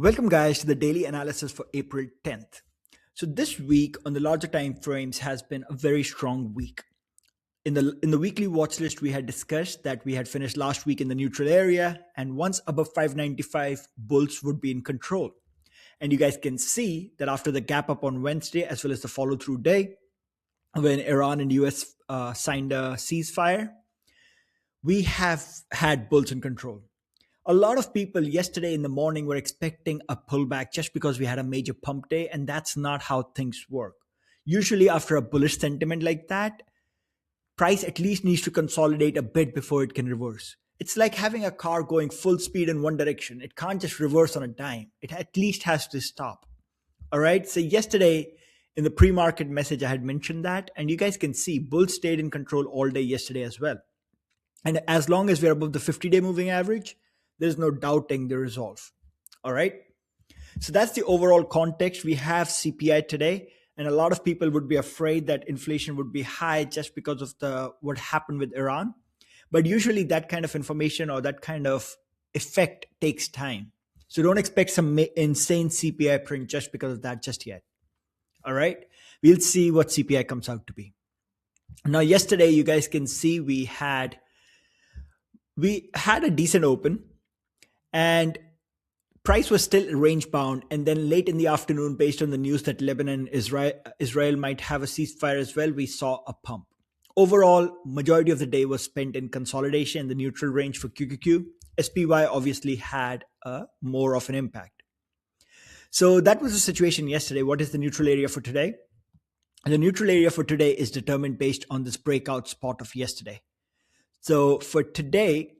Welcome, guys, to the daily analysis for April 10th. So this week on the larger time frames has been a very strong week. In the weekly watch list, we had discussed that we had finished last week in the neutral area, and once above 595, bulls would be in control. And you guys can see that after the gap up on Wednesday, as well as the follow through day, when Iran and US signed a ceasefire, we have had bulls in control. A lot of people yesterday in the morning were expecting a pullback just because we had a major pump day, and that's not how things work. Usually, after a bullish sentiment like that, price at least needs to consolidate a bit before it can reverse. It's like having a car going full speed in one direction. It can't just reverse on a dime. It at least has to stop. All right. So yesterday in the pre-market message, I had mentioned that, and you guys can see bulls stayed in control all day yesterday as well. And as long as we're above the 50-day moving average, there's no doubting the resolve. All right. So that's the overall context. We have CPI today, and a lot of people would be afraid that inflation would be high just because of what happened with Iran. But usually that kind of information or that kind of effect takes time. So don't expect some insane CPI print just because of that just yet. All right. We'll see what CPI comes out to be. Now, yesterday, you guys can see we had a decent open, and price was still range bound. And then late in the afternoon, based on the news that Lebanon and Israel might have a ceasefire as well, we saw a pump. Overall, majority of the day was spent in consolidation in the neutral range for QQQ. SPY obviously had more of an impact. So that was the situation yesterday. What is the neutral area for today? And the neutral area for today is determined based on this breakout spot of yesterday. So for today,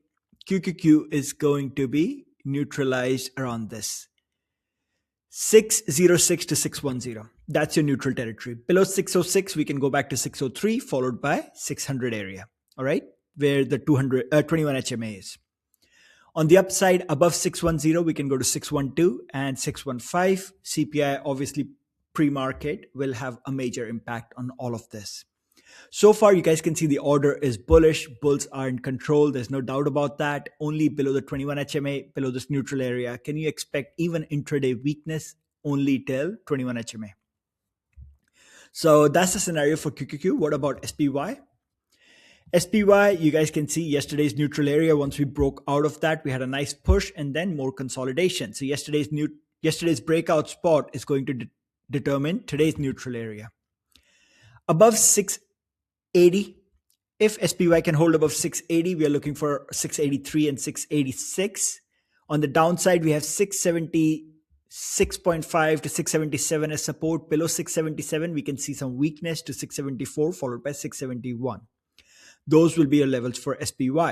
QQQ is going to be neutralized around this 606 to 610. That's your neutral territory. Below 606, we can go back to 603, followed by 600 area. All right, where the 21 HMA is. On the upside, above 610, we can go to 612 and 615. CPI, obviously, pre-market will have a major impact on all of this. So far, you guys can see the order is bullish. Bulls are in control. There's no doubt about that. Only below the 21 HMA, below this neutral area. Can you expect even intraday weakness? Only till 21 HMA. So that's the scenario for QQQ. What about SPY? SPY, you guys can see yesterday's neutral area. Once we broke out of that, we had a nice push and then more consolidation. So yesterday's breakout spot is going to determine today's neutral area. Above 680, if SPY can hold above 680, we are looking for 683 and 686. On the downside, we have 676.5 to 677 as support. Below 677, we can see some weakness to 674, followed by 671. Those will be your levels for SPY.